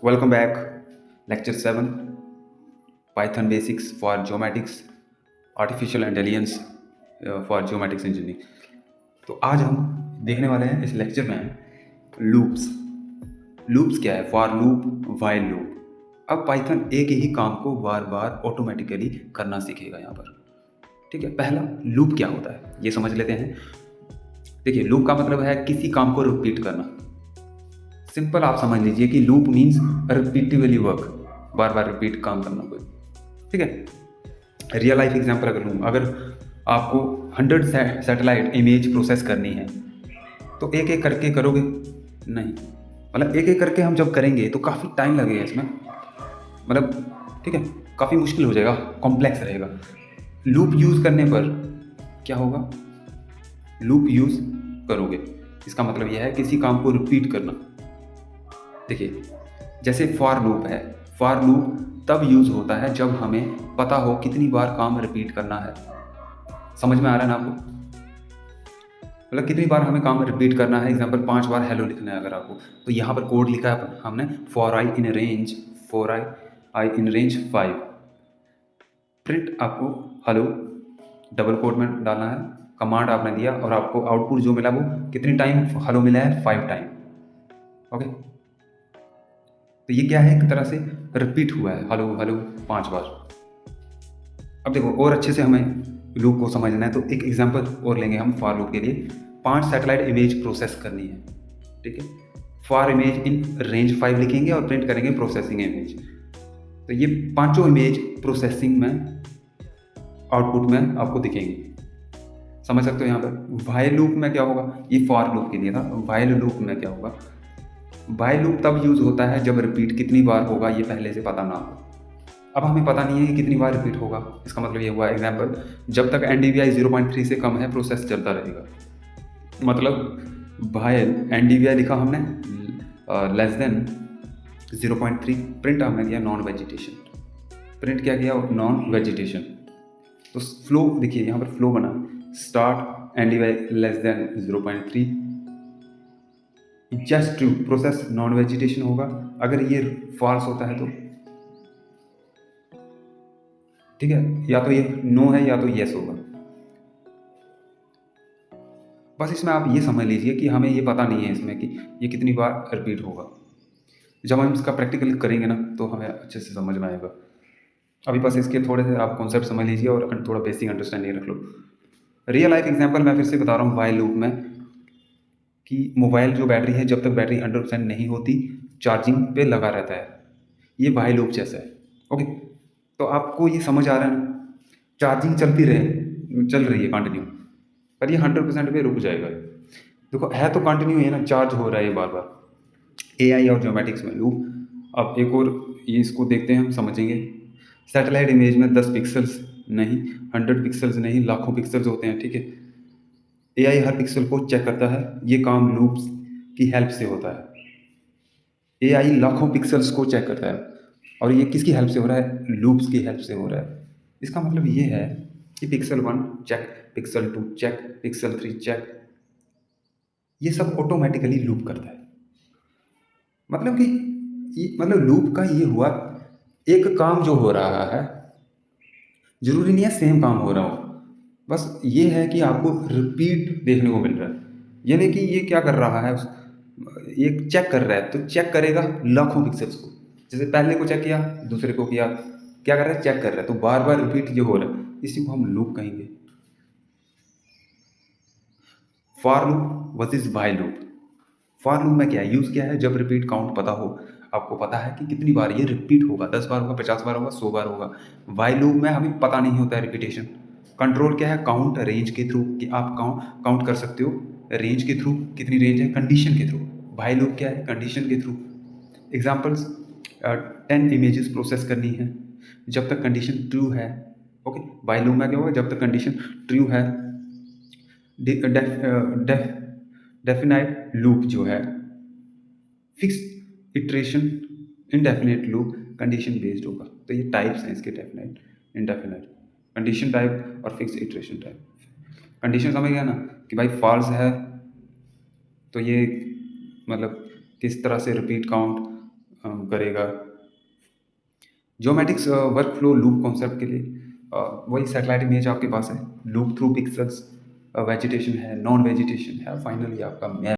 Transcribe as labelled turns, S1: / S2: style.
S1: Welcome back. Lecture 7 Python Basics for Geomatics Artificial Intelligence for Geomatics Engineering. तो आज हम देखने वाले हैं इस लेक्चर में लूप्स। लूप्स क्या है? For loop, while loop. अब पाइथन एक ही काम को बार बार ऑटोमेटिकली करना सीखेगा यहाँ पर। ठीक है, पहला लूप क्या होता है ये समझ लेते हैं। देखिए, लूप का मतलब है किसी काम को रिपीट करना। सिंपल आप समझ लीजिए कि लूप मीन्स रिपीटिवली वर्क, बार बार रिपीट काम करना कोई। ठीक है, रियल लाइफ एग्जांपल अगर लूँ, अगर आपको 100 सैटेलाइट इमेज प्रोसेस करनी है तो एक एक करके करोगे नहीं, मतलब एक एक करके हम जब करेंगे तो काफ़ी टाइम लगेगा इसमें, मतलब ठीक है, काफ़ी मुश्किल हो जाएगा, कॉम्प्लेक्स रहेगा। लूप यूज़ करने पर क्या होगा? लूप यूज़ करोगे, इसका मतलब यह है किसी काम को रिपीट करना। देखिए, जैसे फॉर लूप है, फॉर लूप तब यूज़ होता है जब हमें पता हो कितनी बार काम रिपीट करना है। समझ में आ रहा है ना आपको? मतलब कितनी बार हमें काम रिपीट करना है। एग्जांपल 5 बार हेलो लिखना है अगर आपको, तो यहाँ पर कोड लिखा है हमने for I in range, for I in range 5, print आपको हेलो डबल कोड में डालना है, कमांड आपने दिया और आपको आउटपुट जो मिला वो कितनी टाइम हेलो मिला है? 5 टाइम। ओके, तो ये क्या है? एक तरह से रिपीट हुआ है हेलो हेलो 5 बार। अब देखो, और अच्छे से हमें लूप को समझना है तो एक एग्जांपल और लेंगे हम फॉर लूप के लिए। 5 सैटेलाइट इमेज प्रोसेस करनी है। ठीक है, फॉर इमेज इन रेंज 5 लिखेंगे और प्रिंट करेंगे प्रोसेसिंग इमेज। तो ये पांचों इमेज प्रोसेसिंग में आउटपुट में आपको दिखेंगे। समझ सकते हो? यहाँ पर वाइल लूप में क्या होगा? ये फॉर लूप के लिए था। वाइल लूप में क्या होगा? वाइल लूप तब यूज होता है जब रिपीट कितनी बार होगा ये पहले से पता ना हो। अब हमें पता नहीं है कि कितनी बार रिपीट होगा, इसका मतलब ये हुआ एग्जाम्पल, जब तक NDVI 0.3 से कम है प्रोसेस चलता रहेगा। मतलब वाइल NDVI लिखा हमने लेस देन 0.3, प्रिंट हमने किया नॉन वेजिटेशन। प्रिंट क्या किया? Non vegetation. तो फ्लो देखिए, यहाँ पर फ्लो बना, start NDVI less than 0.3, just true, process non vegetation होगा। अगर ये फॉल्स होता है तो ठीक है, या तो ये नो है या तो येस होगा। बस इसमें आप ये समझ लीजिए कि हमें ये पता नहीं है इसमें कि ये कितनी बार रिपीट होगा। जब हम इसका प्रैक्टिकल करेंगे ना तो हमें अच्छे से समझ में आएगा। अभी बस इसके थोड़े से आप कॉन्सेप्ट समझ लीजिए और थोड़ा बेसिक अंडरस्टैंडिंग रख लो। रियल लाइफ एग्जांपल मैं फिर से बता रहा हूँ वाइल लूप में, कि मोबाइल जो बैटरी है जब तक बैटरी 100% नहीं होती चार्जिंग पे लगा रहता है। ये वाइल लूप जैसा है। ओके, तो आपको ये समझ आ रहा है ना? चार्जिंग चलती रहे, चल रही है कंटिन्यू, पर ये 100% पे रुक जाएगा। देखो, है तो कंटिन्यू है ना, चार्ज हो रहा है बार बार। AI और ज्योमेटिक्स में लूप। अब एक और ये इसको देखते हैं, हम समझेंगे। सैटेलाइट इमेज में 10 पिक्सल्स नहीं, 100 पिक्सल्स नहीं, लाखों पिक्सल्स होते हैं। ठीक है, AI हर पिक्सल को चेक करता है। ये काम लूप्स की हेल्प से होता है। AI लाखों पिक्सल्स को चेक करता है, और ये किसकी हेल्प से हो रहा है? लूप्स की हेल्प से हो रहा है। इसका मतलब ये है कि pixel 1 check, pixel 2 check, pixel 3 check, ये सब ऑटोमेटिकली लूप करता है। मतलब कि मतलब लूप का ये हुआ, एक काम जो हो रहा है जरूरी नहीं है सेम काम हो रहा हो, बस ये है कि आपको रिपीट देखने को मिल रहा है। यानी कि ये क्या कर रहा है, ये चेक कर रहा है, तो चेक करेगा लाखों पिक्सल्स को। जैसे पहले को चेक किया, दूसरे को किया, क्या कर रहा है? चेक कर रहा है। तो बार बार रिपीट ये हो रहा है, इसी को हम लूप कहेंगे। For loop versus while loop. For loop में क्या है, यूज़ क्या है? जब रिपीट काउंट पता हो, आपको पता है कि कितनी बार ये रिपीट होगा, 10 बार होगा, 50 बार होगा, 100 बार होगा। वाइल लूप में हमें पता नहीं होता है रिपीटेशन। कंट्रोल क्या है? काउंट, रेंज के थ्रू, कि आप काउंट कर सकते हो रेंज के थ्रू, कितनी रेंज है, कंडीशन के थ्रू। वाइल लूप क्या है? कंडीशन के थ्रू। एग्जाम्पल्स, 10 इमेजेस प्रोसेस करनी है जब तक कंडीशन ट्रू है। ओके, वाइल लूप में क्या होगा? जब तक कंडीशन ट्रू है। डेफिनाइट लूप जो है, fix iteration, indefinite loop, condition based होगा। तो ये टाइप्स हैं इसके, डेफिनाइट, इनडेफिनेट, कंडीशन टाइप और फिक्स इटरेशन टाइप। कंडीशन समझ गया ना, कि भाई फॉल्स है तो ये मतलब किस तरह से रिपीट काउंट करेगा। Geomatics work flow loop concept के लिए वही सैटेलाइट इमेज आपके पास है, लूप थ्रू पिक्सेल्स, वेजिटेशन है, नॉन वेजिटेशन है, फाइनली आपका मैप